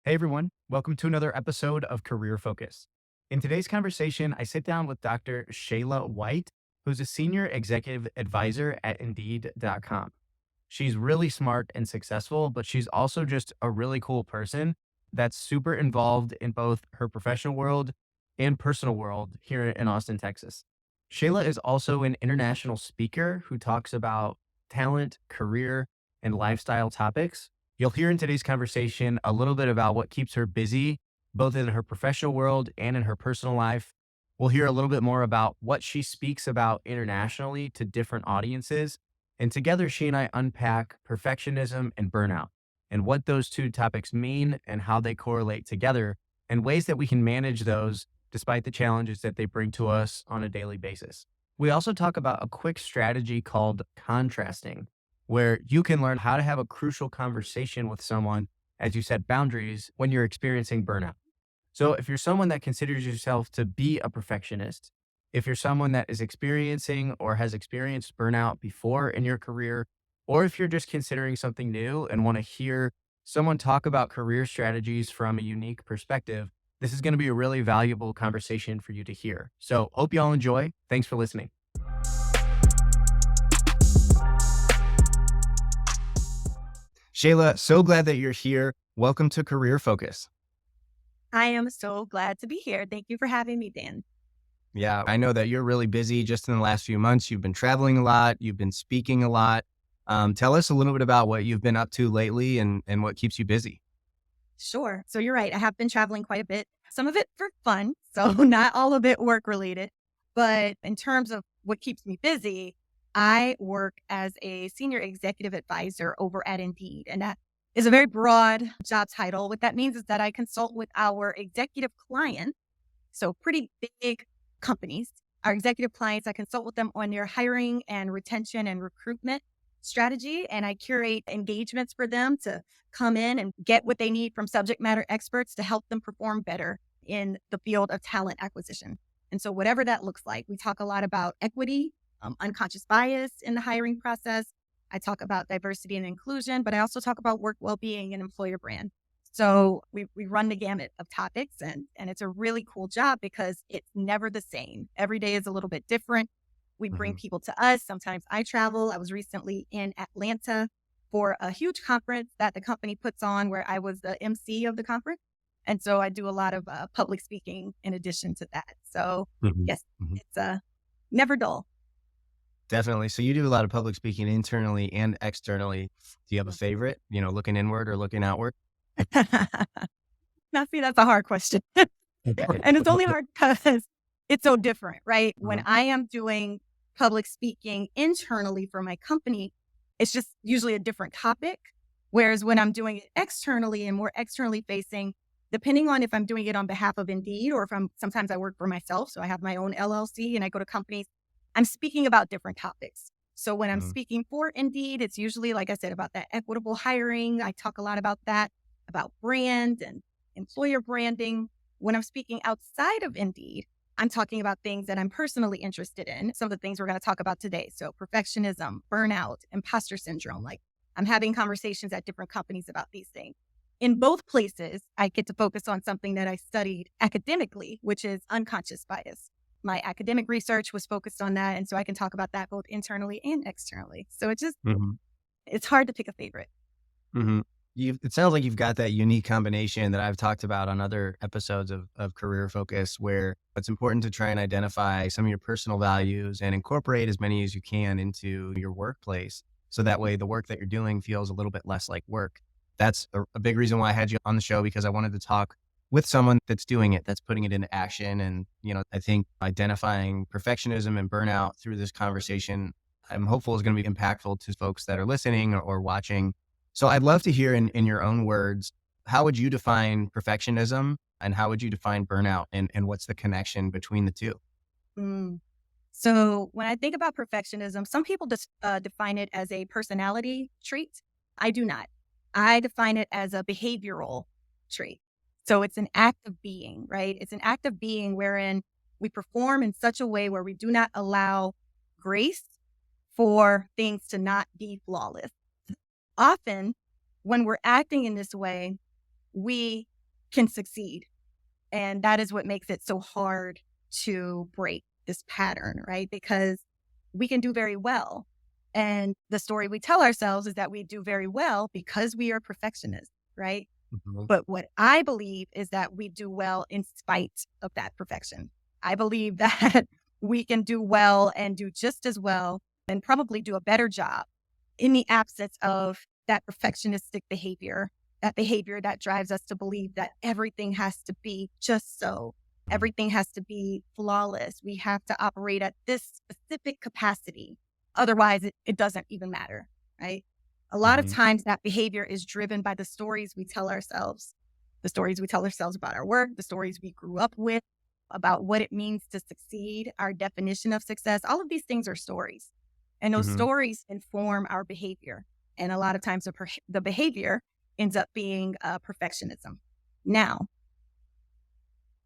Hey everyone, welcome to another episode of Career Focus. In today's conversation, I sit down with Dr. Chela White, who's a senior executive advisor at Indeed.com. She's really smart and successful, but she's also just a really cool person that's super involved in both her professional world and personal world here in Austin, Texas. Shayla is also an international speaker who talks about talent, career, and lifestyle topics. You'll hear in today's conversation a little bit about what keeps her busy, both in her professional world and in her personal life. We'll hear a little bit more about what she speaks about internationally to different audiences. And together, she and I unpack perfectionism and burnout and what those two topics mean and how they correlate together and ways that we can manage those despite the challenges that they bring to us on a daily basis. We also talk about a quick strategy called contrasting, where you can learn how to have a crucial conversation with someone, as you set boundaries when you're experiencing burnout. So if you're someone that considers yourself to be a perfectionist, if you're someone that is experiencing or has experienced burnout before in your career, or if you're just considering something new and want to hear someone talk about career strategies from a unique perspective, this is going to be a really valuable conversation for you to hear. So hope you all enjoy. Thanks for listening. Shayla, so glad that you're here. Welcome to Career Focus. I am so glad to be here. Thank you for having me, Dan. Yeah, I know that you're really busy just in the last few months. You've been traveling a lot, you've been speaking a lot. Tell us a little bit about what you've been up to lately and what keeps you busy. Sure. So you're right. I have been traveling quite a bit, some of it for fun. So not all of it work related. But in terms of what keeps me busy, I work as a senior executive advisor over at Indeed. And that is a very broad job title. What that means is that I consult with our executive clients. So pretty big companies, our executive clients, I consult with them on their hiring and retention and recruitment strategy. And I curate engagements for them to come in and get what they need from subject matter experts to help them perform better in the field of talent acquisition. And so whatever that looks like, we talk a lot about equity, unconscious bias in the hiring process. I talk about diversity and inclusion, but I also talk about work well-being and employer brand. So we run the gamut of topics and it's a really cool job because it's never the same. Every day is a little bit different. We bring Mhm. people to us. Sometimes I travel. I was recently in Atlanta for a huge conference that the company puts on where I was the MC of the conference. And so I do a lot of public speaking in addition to that. So Mhm. yes, Mhm. it's never dull. Definitely. So you do a lot of public speaking internally and externally. Do you have a favorite, looking inward or looking outward? Now, see, that's a hard question. And it's only hard because it's so different, right? When Mhm. I am doing public speaking internally for my company, it's just usually a different topic. Whereas when I'm doing it externally and more externally facing, depending on if I'm doing it on behalf of Indeed or if sometimes I work for myself. So I have my own LLC and I go to companies, I'm speaking about different topics. So when I'm Mhm. speaking for Indeed, it's usually, like I said, about that equitable hiring. I talk a lot about that, about brand and employer branding. When I'm speaking outside of Indeed, I'm talking about things that I'm personally interested in. Some of the things we're going to talk about today. So perfectionism, burnout, imposter syndrome. Like I'm having conversations at different companies about these things. In both places, I get to focus on something that I studied academically, which is unconscious bias. My academic research was focused on that. And so I can talk about that both internally and externally. So Mhm. it's hard to pick a favorite. Mhm. It sounds like you've got that unique combination that I've talked about on other episodes of Career Focus, where it's important to try and identify some of your personal values and incorporate as many as you can into your workplace. So that way the work that you're doing feels a little bit less like work. That's a big reason why I had you on the show, because I wanted to talk with someone that's doing it, that's putting it into action. And, I think identifying perfectionism and burnout through this conversation, I'm hopeful is going to be impactful to folks that are listening or watching. So I'd love to hear in your own words, how would you define perfectionism and how would you define burnout, and what's the connection between the two? Mm. So when I think about perfectionism, some people just define it as a personality trait. I do not. I define it as a behavioral trait. So it's an act of being, right? It's an act of being wherein we perform in such a way where we do not allow grace for things to not be flawless. Often, when we're acting in this way, we can succeed. And that is what makes it so hard to break this pattern, right? Because we can do very well. And the story we tell ourselves is that we do very well because we are perfectionists, right? Mhm. But what I believe is that we do well in spite of that perfection. I believe that we can do well and do just as well and probably do a better job in the absence of that perfectionistic behavior, that behavior that drives us to believe that everything has to be just so. Everything has to be flawless. We have to operate at this specific capacity. Otherwise, it doesn't even matter, right? A lot of Mhm. times that behavior is driven by the stories we tell ourselves, the stories we tell ourselves about our work, the stories we grew up with, about what it means to succeed, our definition of success. All of these things are stories. And those Mhm. stories inform our behavior. And a lot of times the behavior ends up being perfectionism. Now,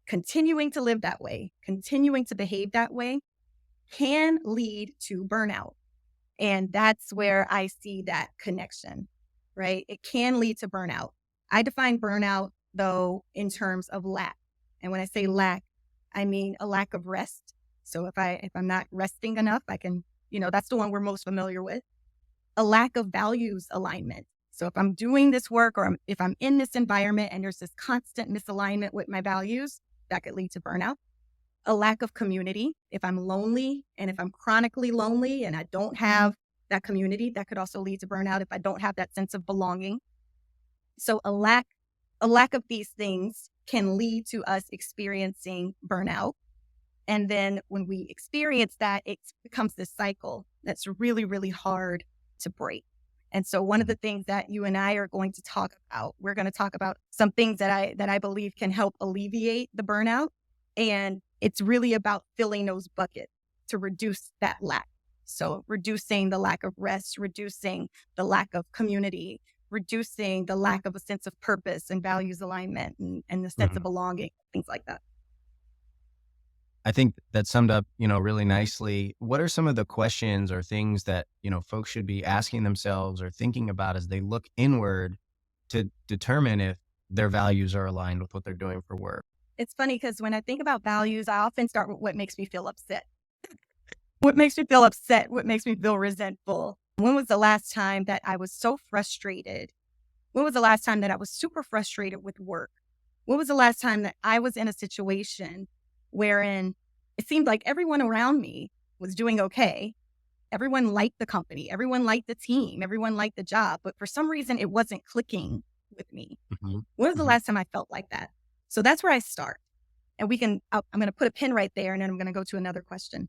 continuing to live that way, continuing to behave that way can lead to burnout. And that's where I see that connection, right? It can lead to burnout. I define burnout, though, in terms of lack. And when I say lack, I mean a lack of rest. So if I'm not resting enough, I can, that's the one we're most familiar with. A lack of values alignment. So if I'm doing this work or if I'm in this environment and there's this constant misalignment with my values, that could lead to burnout. A lack of community. If I'm lonely and if I'm chronically lonely and I don't have that community, that could also lead to burnout if I don't have that sense of belonging. So a lack of these things can lead to us experiencing burnout. And then when we experience that, it becomes this cycle that's really, really hard to break. And so one of the things that you and I are going to talk about, we're going to talk about some things that I believe can help alleviate the burnout. And it's really about filling those buckets to reduce that lack. So reducing the lack of rest, reducing the lack of community, reducing the lack of a sense of purpose and values alignment and the sense of Mhm. belonging, things like that. I think that summed up, really nicely. What are some of the questions or things that, folks should be asking themselves or thinking about as they look inward to determine if their values are aligned with what they're doing for work? It's funny because when I think about values, I often start with what makes me feel upset. What makes me feel upset? What makes me feel resentful? When was the last time that I was so frustrated? When was the last time that I was super frustrated with work? When was the last time that I was in a situation wherein it seemed like everyone around me was doing okay? Everyone liked the company, everyone liked the team, everyone liked the job, but for some reason it wasn't clicking with me. Mhm. When was the Mhm. last time I felt like that? So that's where I start. And I'm going to put a pin right there and then I'm going to go to another question.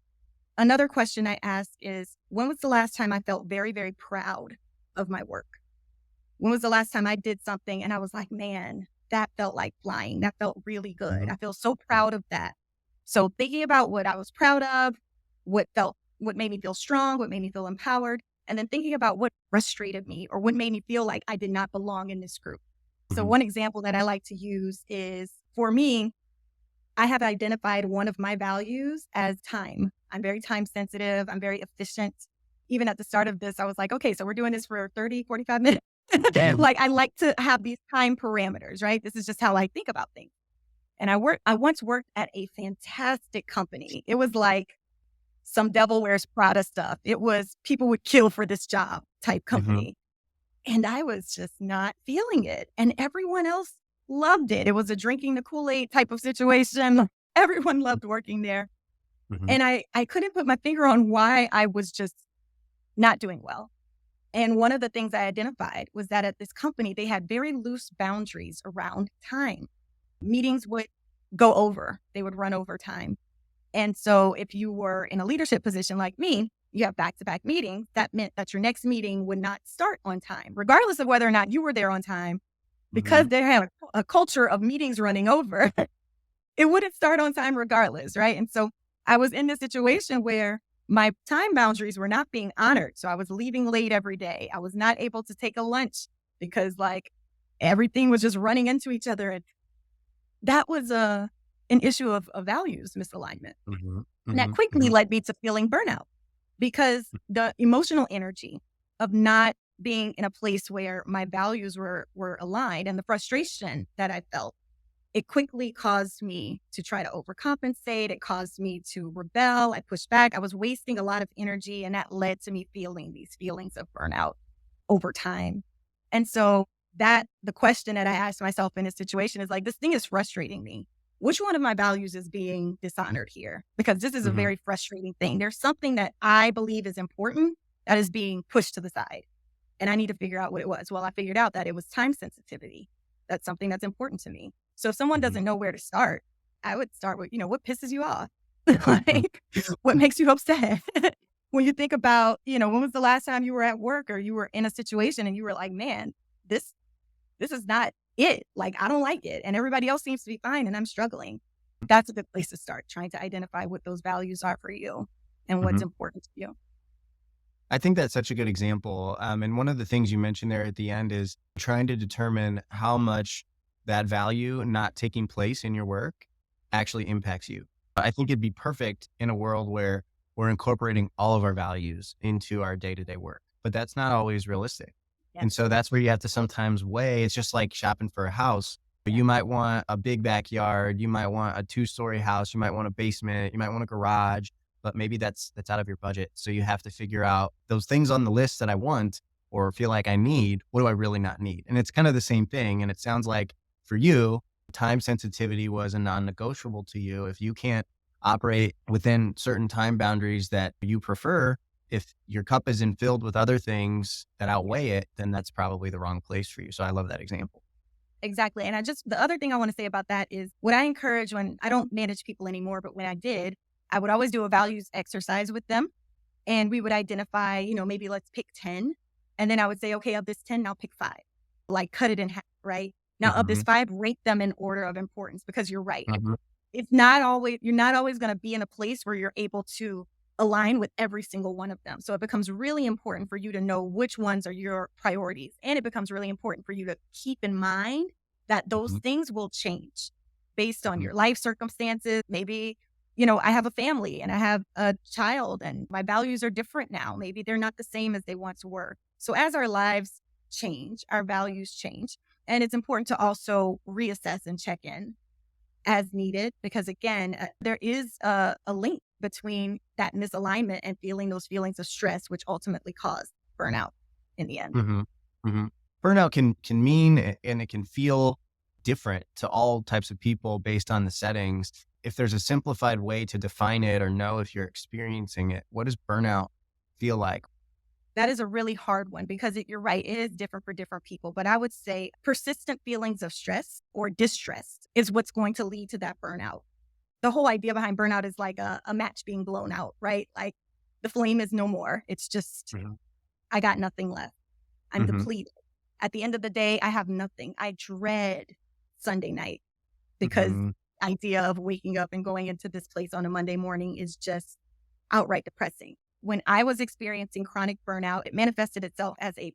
Another question I ask is, when was the last time I felt very, very proud of my work? When was the last time I did something and I was like, man, that felt like flying. That felt really good. Mhm. I feel so proud of that. So thinking about what I was proud of, what made me feel strong, what made me feel empowered, and then thinking about what frustrated me or what made me feel like I did not belong in this group. So Mhm. one example that I like to use is, for me, I have identified one of my values as time. I'm very time sensitive. I'm very efficient. Even at the start of this, I was like, okay, so we're doing this for 30, 45 minutes. Mhm. Like, I like to have these time parameters, right? This is just how I think about things. And I once worked at a fantastic company. It was like some Devil Wears Prada stuff. It was people would kill for this job type Mhm. company. And I was just not feeling it. And everyone else loved it. It was a drinking the Kool-Aid type of situation. Everyone loved working there. Mhm. And I couldn't put my finger on why I was just not doing well. And one of the things I identified was that at this company, they had very loose boundaries around time. Meetings would go over, they would run over time. And so if you were in a leadership position like me, you have back to back meetings. That meant that your next meeting would not start on time, regardless of whether or not you were there on time, because Mhm. they had a culture of meetings running over. It wouldn't start on time regardless. Right. And so I was in this situation where my time boundaries were not being honored. So I was leaving late every day. I was not able to take a lunch because like everything was just running into each other. And that was an issue of values misalignment. Mhm. And that Mhm. quickly Mhm. led me to feeling burnout because the emotional energy of not being in a place where my values were aligned and the frustration that I felt. it quickly caused me to try to overcompensate. It caused me to rebel. I pushed back. I was wasting a lot of energy, and that led to me feeling these feelings of burnout over time. And so the question that I asked myself in this situation is like, this thing is frustrating me. Which one of my values is being dishonored here? Because this is a Mhm. very frustrating thing. There's something that I believe is important that is being pushed to the side. And I need to figure out what it was. Well, I figured out that it was time sensitivity. That's something that's important to me. So if someone Mhm. doesn't know where to start, I would start with, what pisses you off? Mhm. Like, what makes you upset? When you think about, when was the last time you were at work or you were in a situation and you were like, man, this this is not it. Like, I don't like it. And everybody else seems to be fine and I'm struggling. That's a good place to start, trying to identify what those values are for you and what's Mhm. important to you. I think that's such a good example. And one of the things you mentioned there at the end is trying to determine how much that value not taking place in your work actually impacts you. I think it'd be perfect in a world where we're incorporating all of our values into our day to day work, but that's not always realistic. Yes. And so that's where you have to sometimes weigh. It's just like shopping for a house. You might want a big backyard. You might want a 2-story house. You might want a basement. You might want a garage, but maybe that's out of your budget. So you have to figure out those things on the list that I want or feel like I need. What do I really not need? And it's kind of the same thing. And it sounds like for you, time sensitivity was a non-negotiable to you. If you can't operate within certain time boundaries that you prefer, if your cup isn't filled with other things that outweigh it, then that's probably the wrong place for you. So I love that example. Exactly. And the other thing I want to say about that is what I encourage when I don't manage people anymore, but when I did, I would always do a values exercise with them. And we would identify, maybe let's pick 10. And then I would say, okay, of this 10, now pick 5, like cut it in half, right? Now, of this Hmm. 5, rate them in order of importance because you're right. Hmm. You're not always going to be in a place where you're able to align with every single one of them. So it becomes really important for you to know which ones are your priorities. And it becomes really important for you to keep in mind that those Hmm. things will change based on Hmm. your life circumstances. Maybe, I have a family and I have a child and my values are different now. Maybe they're not the same as they once were. So as our lives change, our values change. And it's important to also reassess and check in as needed, because again, there is a link between that misalignment and feeling those feelings of stress, which ultimately cause burnout in the end. Hmm. Hmm. Burnout can mean and it can feel different to all types of people based on the settings. If there's a simplified way to define it or know if you're experiencing it, what does burnout feel like? That is a really hard one because you're right, it is different for different people. But I would say persistent feelings of stress or distress is what's going to lead to that burnout. The whole idea behind burnout is like a match being blown out, right? Like the flame is no more. It's just, Hmm. I got nothing left. I'm Hmm. depleted. At the end of the day, I have nothing. I dread Sunday night because Hmm. idea of waking up and going into this place on a Monday morning is just outright depressing. When I was experiencing chronic burnout, it manifested itself as a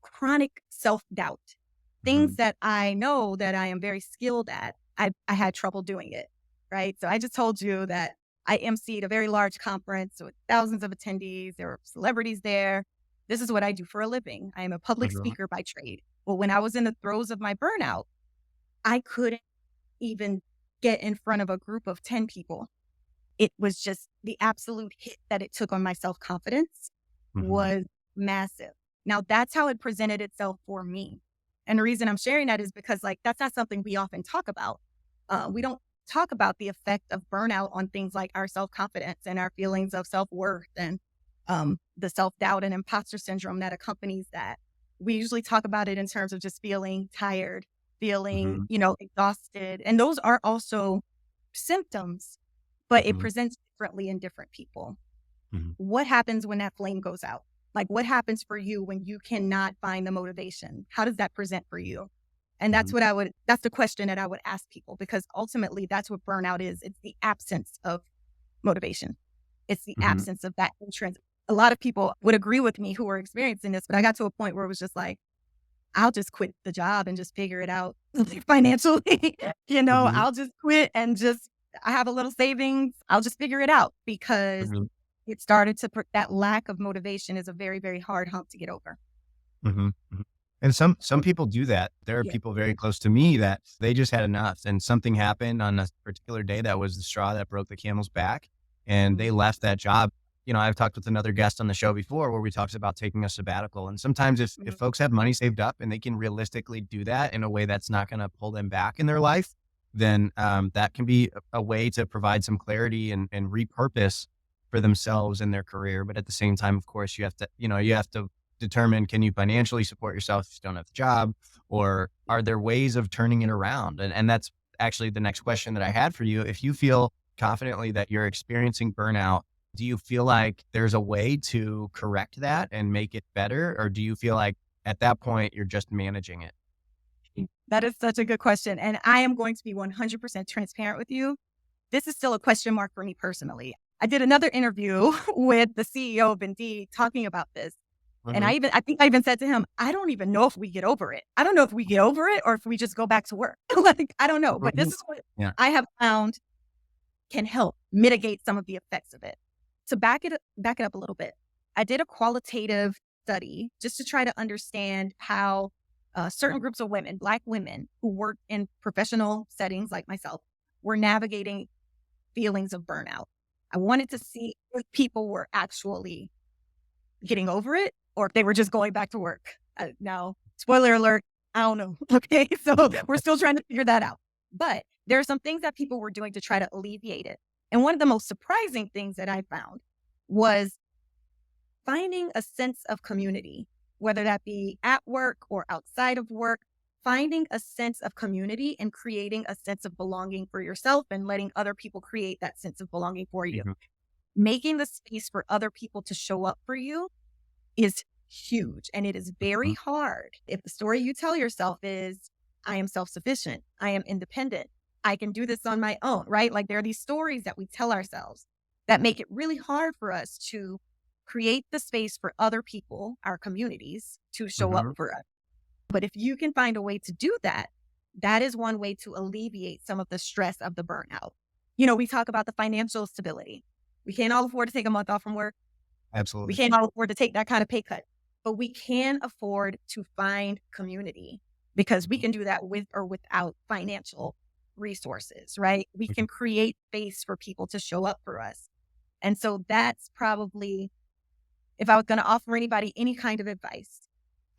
chronic self-doubt. Things Hmm. that I know that I am very skilled at, I had trouble doing it, right? So I just told you that I emceed a very large conference with thousands of attendees. There were celebrities there. This is what I do for a living. I am a public Hmm. speaker by trade. Well, when I was in the throes of my burnout, I couldn't even get in front of a group of 10 people. It was just the absolute hit that it took on my self-confidence Hmm. was massive. Now that's how it presented itself for me. And the reason I'm sharing that is because like, that's not something we often talk about. We don't talk about the effect of burnout on things like our self-confidence and our feelings of self-worth and the self-doubt and imposter syndrome that accompanies that. We usually talk about it in terms of just feeling tired, feeling, Hmm. exhausted. And those are also symptoms, but it Hmm. presents differently in different people. Hmm. What happens when that flame goes out? Like what happens for you when you cannot find the motivation? How does that present for you? And Hmm. that's the question that I would ask people because ultimately that's what burnout is. It's the absence of motivation. It's the Hmm. absence of that intrinsic. A lot of people would agree with me who were experiencing this, but I got to a point where it was just like, I'll just quit the job and just figure it out financially. Hmm. I'll just quit and I have a little savings. I'll just figure it out because Hmm. it started to put that lack of motivation is a very, very hard hump to get over. Hmm. Hmm. And some people do that. There are Yeah. people very close to me that they just had enough and something happened on a particular day that was the straw that broke the camel's back and Mhm. they left that job. I've talked with another guest on the show before where we talked about taking a sabbatical. And sometimes if Mhm. folks have money saved up and they can realistically do that in a way that's not going to pull them back in their life, then that can be a way to provide some clarity and repurpose for themselves in their career. But at the same time, of course, you have to determine, can you financially support yourself if you don't have a job, or are there ways of turning it around? And that's actually the next question that I had for you. If you feel confidently that you're experiencing burnout, do you feel like there's a way to correct that and make it better? Or do you feel like at that point you're just managing it? That is such a good question. And I am going to be 100% transparent with you. This is still a question mark for me personally. I did another interview with the CEO of Indeed talking about this. And Hmm. I think I even said to him, I don't even know if we get over it. I don't know if we get over it or if we just go back to work. Like, I don't know. But this is what Yeah. I have found can help mitigate some of the effects of it. To back it up a little bit, I did a qualitative study just to try to understand how certain groups of women, Black women who work in professional settings like myself, were navigating feelings of burnout. I wanted to see if people were actually getting over it or if they were just going back to work. Now, spoiler alert, I don't know. Okay. So we're still trying to figure that out. But there are some things that people were doing to try to alleviate it. And one of the most surprising things that I found was finding a sense of community, whether that be at work or outside of work, finding a sense of community and creating a sense of belonging for yourself and letting other people create that sense of belonging for you. Mhm. Making the space for other people to show up for you is huge and it is very Mhm. hard. If the story you tell yourself is, I am self sufficient, I am independent, I can do this on my own, right? Like there are these stories that we tell ourselves that make it really hard for us to create the space for other people, our communities, to show up Mhm. for us. But if you can find a way to do that, that is one way to alleviate some of the stress of the burnout. We talk about the financial stability. We can't all afford to take a month off from work. We Absolutely. can't all afford to take that kind of pay cut, but we can afford to find community because we can do that with or without financial resources, right? We Mhm. can create space for people to show up for us. And so that's probably, if I was going to offer anybody any kind of advice,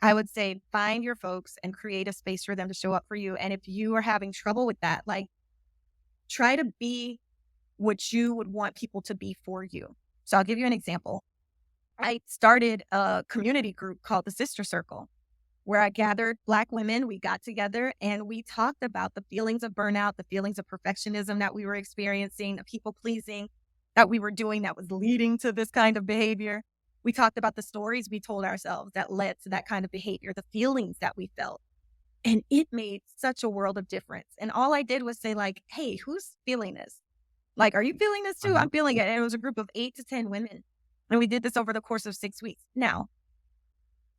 I would say find your folks and create a space for them to show up for you. And if you are having trouble with that, like try to be what you would want people to be for you. So I'll give you an example. I started a community group called the Sister Circle, where I gathered Black women. We got together and we talked about the feelings of burnout, the feelings of perfectionism that we were experiencing, the people pleasing that we were doing that was leading to this kind of behavior. We talked about the stories we told ourselves that led to that kind of behavior, the feelings that we felt. And it made such a world of difference. And all I did was say, like, hey, who's feeling this? Like, are you feeling this too? Mhm. I'm feeling it. And it was a group of 8 to 10 women. And we did this over the course of 6 weeks. Now,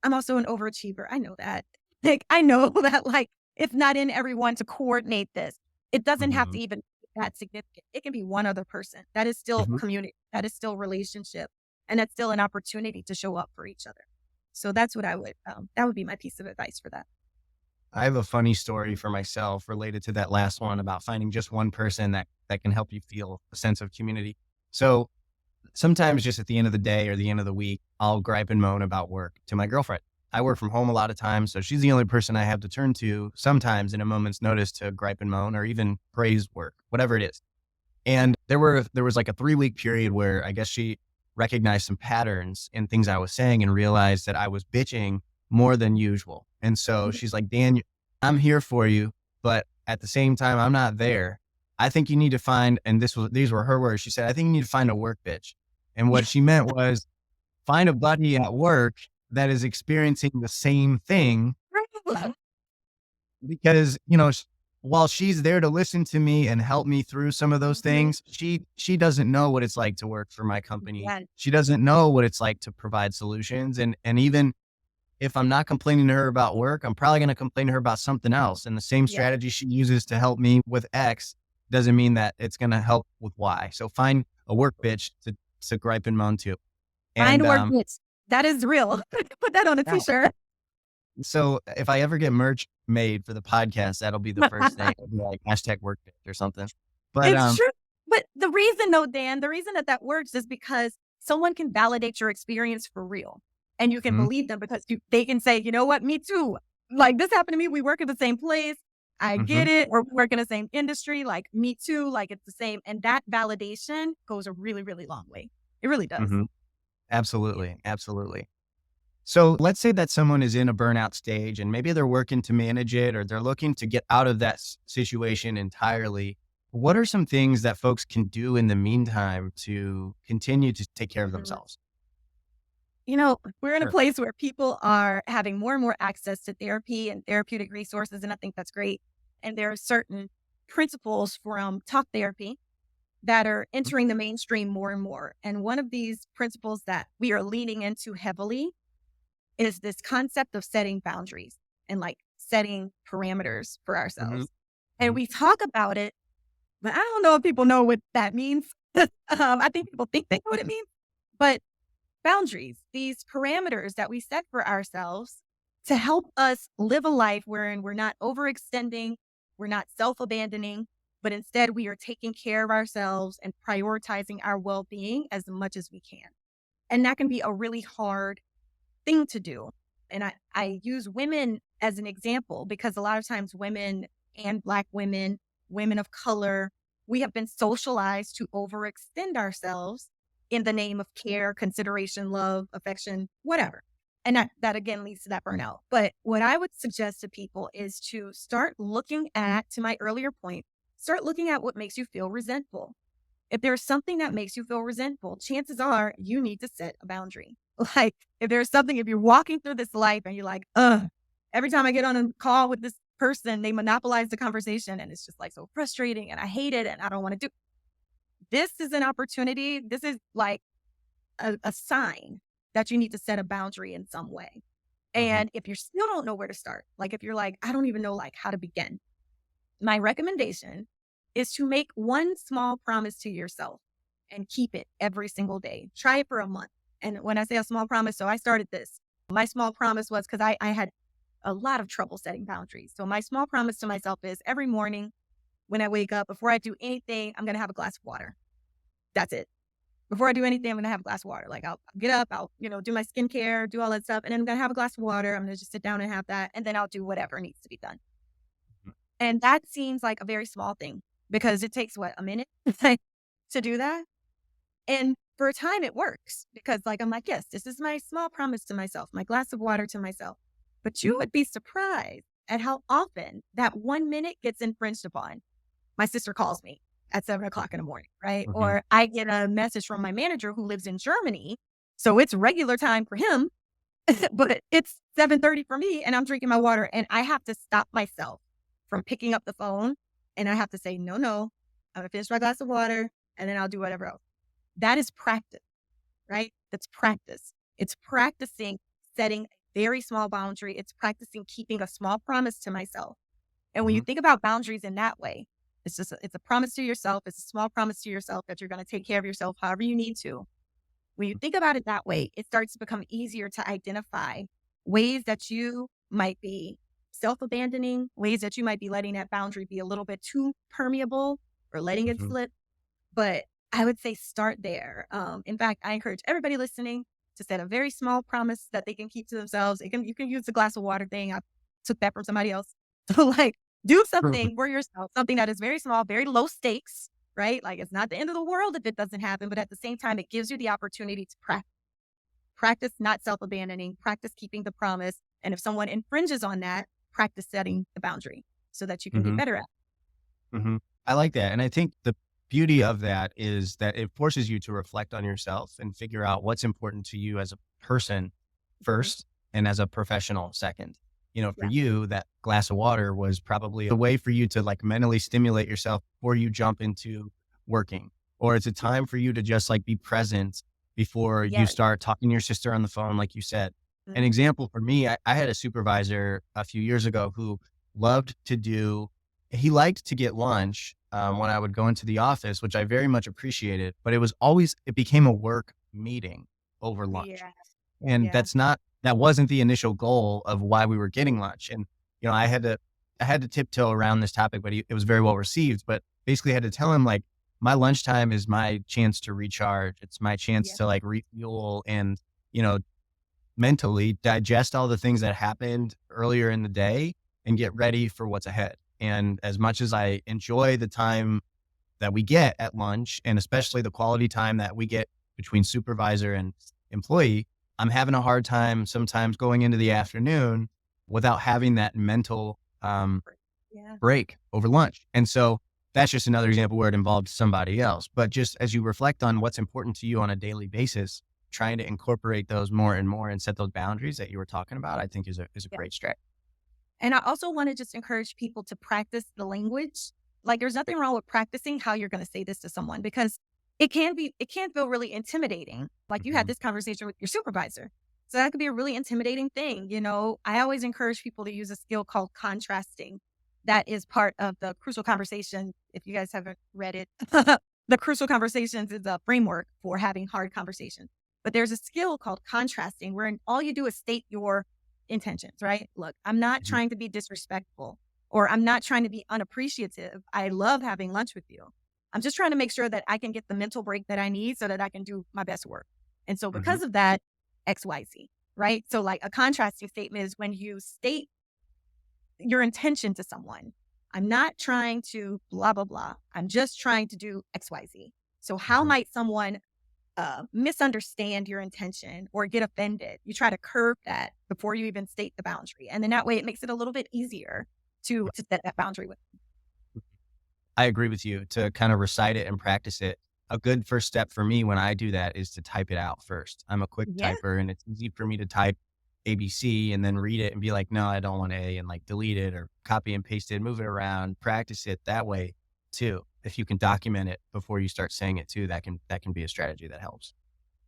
I'm also an overachiever. I know that. Like, I know that, like, it's not in everyone to coordinate this. It doesn't have Mhm. to even be that significant. It can be one other person. That is still Mhm. community. That is still relationship. And that's still an opportunity to show up for each other. So that's what that would be my piece of advice for that. I have a funny story for myself related to that last one about finding just one person that can help you feel a sense of community. So sometimes just at the end of the day or the end of the week, I'll gripe and moan about work to my girlfriend. I work from home a lot of times, so she's the only person I have to turn to sometimes in a moment's notice to gripe and moan or even praise work, whatever it is. And there was like a 3-week period where I guess she recognized some patterns in things I was saying and realized that I was bitching more than usual. And so Mhm. she's like, Dan, I'm here for you, but at the same time, I'm not there. I think you need to find, and these were her words. She said, I think you need to find a work bitch. And what she meant was find a buddy at work that is experiencing the same thing because, while she's there to listen to me and help me through some of those Mhm. things, she doesn't know what it's like to work for my company. Yes. She doesn't know what it's like to provide solutions. And even if I'm not complaining to her about work, I'm probably going to complain to her about something else. And the same Yes. strategy she uses to help me with X doesn't mean that it's going to help with Y. So find a work bitch to gripe and moan to. Find And a work bitch. That is real. Put that on a now t-shirt. So if I ever get merch made for the podcast, that'll be the first thing. It'll be like hashtag work or something. But It's true. But the reason though, Dan, the reason that that works is because someone can validate your experience for real and you can mhm, believe them because they can say, you know what, me too. Like this happened to me. We work at the same place. I mhm, get it. Or we work in the same industry. Like me too. Like it's the same. And that validation goes a really, really long way. It really does. mhm. Yeah. Absolutely, absolutely. So let's say that someone is in a burnout stage and maybe they're working to manage it or they're looking to get out of that situation entirely. What are some things that folks can do in the meantime to continue to take care of Mhm. themselves? You know, we're in a Sure. place where people are having more and more access to therapy and therapeutic resources. And I think that's great. And there are certain principles from talk therapy that are Mhm, entering the mainstream more and more. And one of these principles that we are leaning into heavily is this concept of setting boundaries and like setting parameters for mhm, ourselves. And mhm, we talk about it, but I don't know if people know what that means. I think people think they know what it means, but boundaries, these parameters that we set for ourselves to help us live a life wherein we're not overextending, we're not self abandoning, but instead we are taking care of ourselves and prioritizing our well being as much as we can. And that can be a really hard thing to do. And I use women as an example because a lot of times women and Black women, women of color, we have been socialized to overextend ourselves in the name of care, consideration, love, affection, whatever. And that again leads to that burnout. But what I would suggest to people is to start looking at, to my earlier point, start looking at what makes you feel resentful. If there's something that makes you feel resentful, chances are you need to set a boundary. Like if there's something, if you're walking through this life and you're like, every time I get on a call with this person, they monopolize the conversation and it's just like so frustrating and I hate it and I don't want to do this is an opportunity. This is like a sign that you need to set a boundary in some way. mhm, And if you still don't know where to start, like if you're like, I don't even know like how to begin, my recommendation is to make one small promise to yourself and keep it every single day. Try it for a month. And when I say a small promise, so I started this. My small promise was because I had a lot of trouble setting boundaries. So my small promise to myself is every morning when I wake up, before I do anything, I'm going to have a glass of water. That's it. Before I do anything, I'm going to have a glass of water. Like I'll get up, I'll, do my skincare, do all that stuff. And then I'm going to have a glass of water. I'm going to just sit down and have that. And then I'll do whatever needs to be done. mhm, And that seems like a very small thing because it takes what, a minute to do that? And for a time it works because like I'm like, yes, this is my small promise to myself, my glass of water to myself. But you would be surprised at how often that 1 minute gets infringed upon. My sister calls me at 7 o'clock in the morning, right? mhm, Or I get a message from my manager who lives in Germany. So it's regular time for him, but it's 7:30 for me and I'm drinking my water and I have to stop myself from picking up the phone and I have to say, no, no, I'm gonna finish my glass of water and then I'll do whatever else. That is practice, right? That's practice. It's practicing setting a very small boundary. It's practicing keeping a small promise to myself. And when you mhm, think about boundaries in that way, it's a promise to yourself. It's a small promise to yourself that you're going to take care of yourself however you need to. When you think about it that way, it starts to become easier to identify ways that you might be self abandoning, ways that you might be letting that boundary be a little bit too permeable or letting it mhm, slip. But I would say start there. In fact, I encourage everybody listening to set a very small promise that they can keep to themselves. You can use the glass of water thing. I took that from somebody else. So like do mhm, something for yourself, something that is very small, very low stakes, right? Like it's not the end of the world if it doesn't happen, but at the same time, it gives you the opportunity to practice not self-abandoning, practice keeping the promise. And if someone infringes on that, practice setting the boundary so that you can get mhm. better at Mhm. I like that, and I think the beauty of that is that it forces you to reflect on yourself and figure out what's important to you as a person it. Mhm. first and as a professional second. For Yeah. you, that glass of water was probably a way for you to, like, mentally stimulate yourself before you jump into working, or it's a Yeah. time for you to just, like, be present before you Yes. start talking to your sister on the phone, like you said. An Mhm. example for me, I had a supervisor a few years ago who loved to do he liked to get lunch, when I would go into the office, which I very much appreciated, but it became a work meeting over lunch. Yeah. And Yeah. that wasn't the initial goal of why we were getting lunch. And, I had to tiptoe around this topic, but it was very well received. But basically, I had to tell him, like, my lunchtime is my chance to recharge. It's my chance Yeah. to like refuel and, you know, mentally digest all the things that happened earlier in the day and get ready for what's ahead. And as much as I enjoy the time that we get at lunch, and especially the quality time that we get between supervisor and employee, I'm having a hard time sometimes going into the afternoon without having that mental Yeah. break over lunch. And so that's just another example where it involved somebody else. But just as you reflect on what's important to you on a daily basis, trying to incorporate those more and more and set those boundaries that you were talking about, I think is a Yeah. great strategy. And I also want to just encourage people to practice the language. Like there's nothing wrong with practicing how you're going to say this to someone because it can feel really intimidating. Like you had Mhm. this conversation with your supervisor. So that could be a really intimidating thing. I always encourage people to use a skill called contrasting. That is part of the Crucial Conversation. If you guys haven't read it, the Crucial Conversations is a framework for having hard conversations. But there's a skill called contrasting where all you do is state your intentions, right? Look, I'm not Mhm. trying to be disrespectful or I'm not trying to be unappreciative. I love having lunch with you. I'm just trying to make sure that I can get the mental break that I need so that I can do my best work. And so Mhm. because of that, XYZ, right? So like a contrasting statement is when you state your intention to someone. I'm not trying to blah, blah, blah. I'm just trying to do XYZ. So how Mhm. might someone misunderstand your intention or get offended? You try to curb that before you even state the boundary. And then that way it makes it a little bit easier to set that boundary with. I agree with you to kind of recite it and practice it. A good first step for me when I do that is to type it out first. I'm a quick Yeah. typer and it's easy for me to type ABC and then read it and be like, no, I don't want A and like delete it or copy and paste it, move it around, practice it that way too. If you can document it before you start saying it too, that can be a strategy that helps.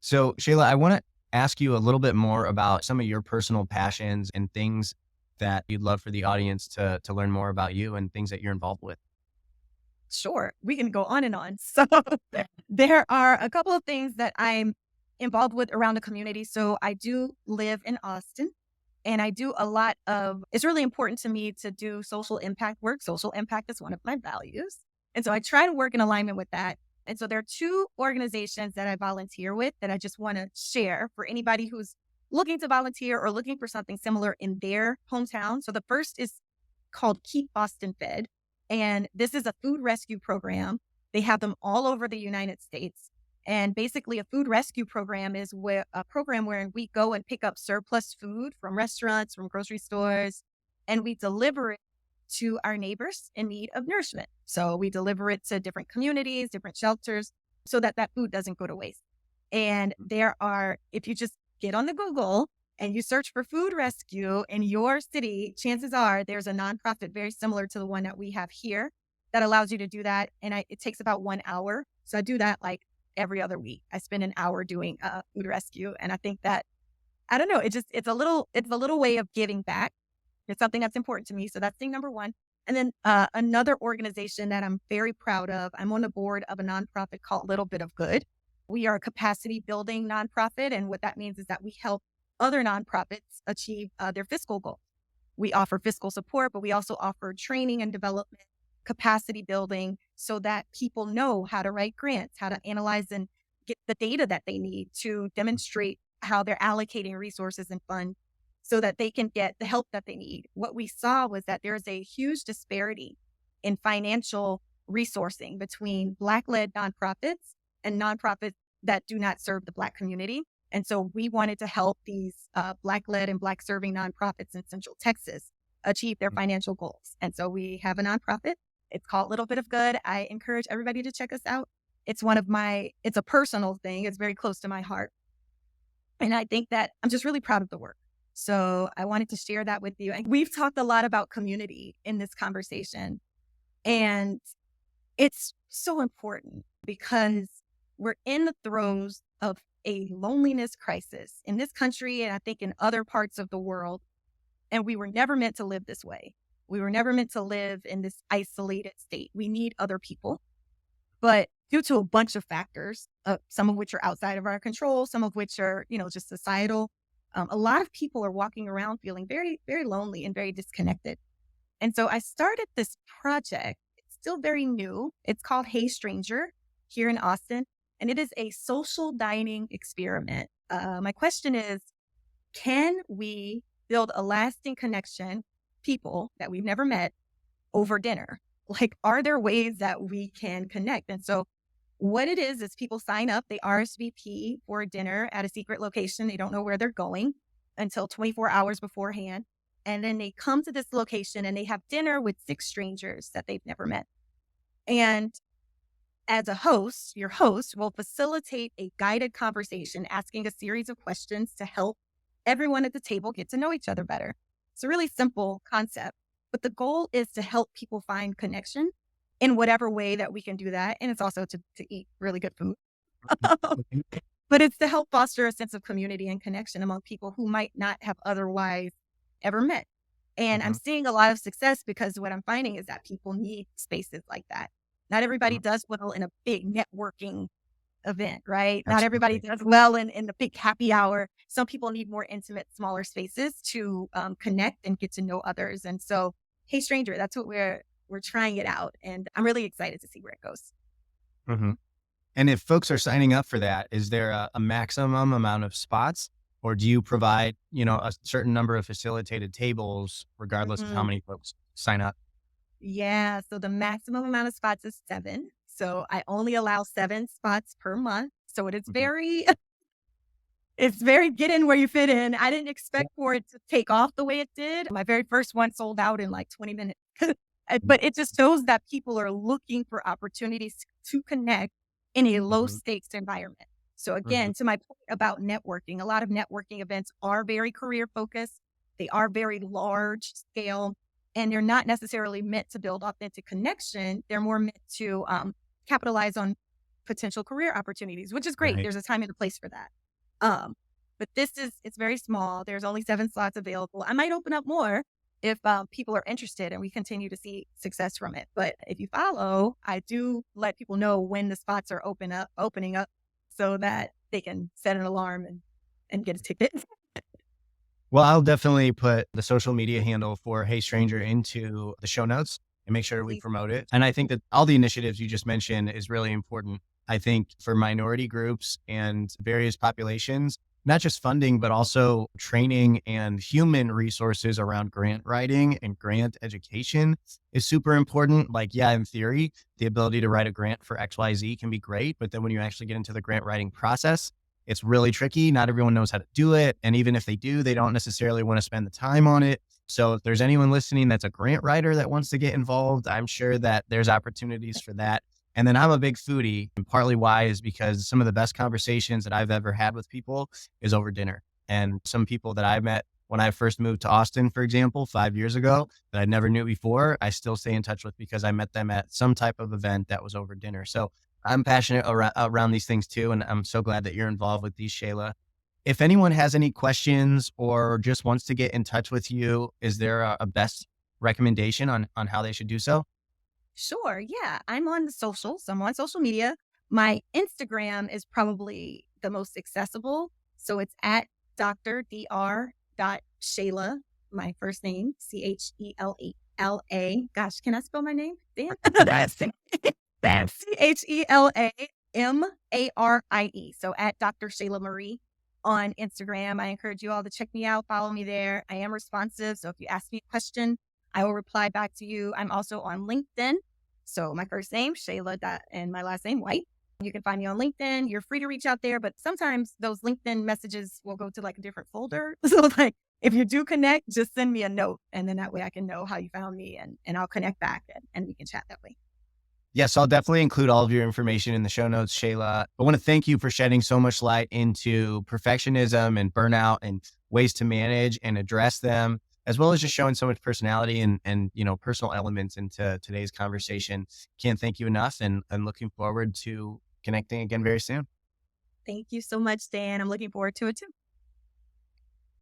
So Shayla, I want to ask you a little bit more about some of your personal passions and things that you'd love for the audience to learn more about you and things that you're involved with. Sure. We can go on and on. So there are a couple of things that I'm involved with around the community. So I do live in Austin and I do a lot of, it's really important to me to do social impact work. Social impact is one of my values. And so I try to work in alignment with that. And so there are two organizations that I volunteer with that I just want to share for anybody who's looking to volunteer or looking for something similar in their hometown. So the first is called Keep Austin Fed. And this is a food rescue program. They have them all over the United States. And basically, a food rescue program is where a program where we go and pick up surplus food from restaurants, from grocery stores, and we deliver it to our neighbors in need of nourishment. So we deliver it to different communities, different shelters, so that that food doesn't go to waste. And there are, if you just get on the Google and you search for food rescue in your city, chances are there's a nonprofit very similar to the one that we have here that allows you to do that. And it takes about 1 hour. So I do that like every other week. I spend an hour doing food rescue. And I think that, I don't know, it's a little way of giving back. It's something that's important to me. So that's thing number one. And then another organization that I'm very proud of, I'm on the board of a nonprofit called Little Bit of Good. We are a capacity building nonprofit. And what that means is that we help other nonprofits achieve their fiscal goals. We offer fiscal support, but we also offer training and development, capacity building so that people know how to write grants, how to analyze and get the data that they need to demonstrate how they're allocating resources and funds so that they can get the help that they need. What we saw was that there's a huge disparity in financial resourcing between Black led nonprofits and nonprofits that do not serve the Black community. And so we wanted to help these Black led and Black serving nonprofits in Central Texas achieve their financial goals. And so we have a nonprofit. It's called Little Bit of Good. I encourage everybody to check us out. It's a personal thing. It's very close to my heart. And I think that I'm just really proud of the work. So I wanted to share that with you. And we've talked a lot about community in this conversation. And it's so important because we're in the throes of a loneliness crisis in this country and I think in other parts of the world. And we were never meant to live this way. We were never meant to live in this isolated state. We need other people. But due to a bunch of factors, some of which are outside of our control, some of which are, just societal, a lot of people are walking around feeling very, very lonely and very disconnected. And so I started this project. It's still very new. It's called Hey Stranger here in Austin, and it is a social dining experiment. My question is, can we build a lasting connection, people that we've never met, over dinner? Like, are there ways that we can connect? And so what it is people sign up, they RSVP for a dinner at a secret location. They don't know where they're going until 24 hours beforehand. And then they come to this location and they have dinner with six strangers that they've never met. And as a host, your host will facilitate a guided conversation, asking a series of questions to help everyone at the table get to know each other better. It's a really simple concept, but the goal is to help people find connection in whatever way that we can do that. And it's also to eat really good food. But it's to help foster a sense of community and connection among people who might not have otherwise ever met. And I'm Mhm, seeing a lot of success because what I'm finding is that people need spaces like that. Not everybody mhm. does well in a big networking event, right? Not everybody Absolutely. does well in the big happy hour. Some people need more intimate, smaller spaces to connect and get to know others. And so, hey, stranger, that's what we're trying it out, and I'm really excited to see where it goes. Mhm. And if folks are signing up for that, is there a maximum amount of spots, or do you provide, a certain number of facilitated tables regardless of how Mhm. many folks sign up? Yeah, so the maximum amount of spots is 7. So I only allow 7 spots per month. So it is Mhm. very it's very get in where you fit in. I didn't Yeah. expect for it to take off the way it did. My very first one sold out in like 20 minutes. Mhm. But it just shows that people are looking for opportunities to connect in a low Mhm. stakes environment. So Mhm. again, to my point about networking, a lot of networking events are very career focused. They are very large scale, and they're not necessarily meant to build authentic connection. They're more meant to capitalize on potential career opportunities, which is great. Right. There's a time and a place for that. Um, but it's very small. There's only 7 slots available. I might open up more if people are interested and we continue to see success from it. But if you follow, I do let people know when the spots are opening up so that they can set an alarm and get a ticket. Well, I'll definitely put the social media handle for Hey Stranger into the show notes and make sure we Please. promote it. And I think that all the initiatives you just mentioned is really important. I think for minority groups and various populations, not just funding, but also training and human resources around grant writing and grant education is super important. Like, yeah, in theory, the ability to write a grant for XYZ can be great. But then when you actually get into the grant writing process, it's really tricky. Not everyone knows how to do it. And even if they do, they don't necessarily want to spend the time on it. So if there's anyone listening that's a grant writer that wants to get involved, I'm sure that there's opportunities for that. And then I'm a big foodie, and partly why is because some of the best conversations that I've ever had with people is over dinner. And some people that I met when I first moved to Austin, for example, 5 years ago, that I never knew before, I still stay in touch with because I met them at some type of event that was over dinner. So I'm passionate around these things too, and I'm so glad that you're involved with these, Shayla. If anyone has any questions or just wants to get in touch with you, is there a best recommendation on how they should do so? Sure. Yeah. I'm on the socials. I'm on social media. My Instagram is probably the most accessible. So it's at Dr. my first name, Chela. Gosh, can I spell my name? Dan? That's Chela Marie. So at Dr. Shayla Marie on Instagram. I encourage you all to check me out, follow me there. I am responsive. So if you ask me a question, I will reply back to you. I'm also on LinkedIn. So my first name, and my last name, White. You can find me on LinkedIn. You're free to reach out there, but sometimes those LinkedIn messages will go to like a different folder. So like if you do connect, just send me a note and then that way I can know how you found me and I'll connect back and we can chat that way. Yes, I'll definitely include all of your information in the show notes, Shayla. I want to thank you for shedding so much light into perfectionism and burnout and ways to manage and address them, as well as just showing so much personality and personal elements into today's conversation. Can't thank you enough, and looking forward to connecting again very soon. Thank you so much, Dan. I'm looking forward to it too.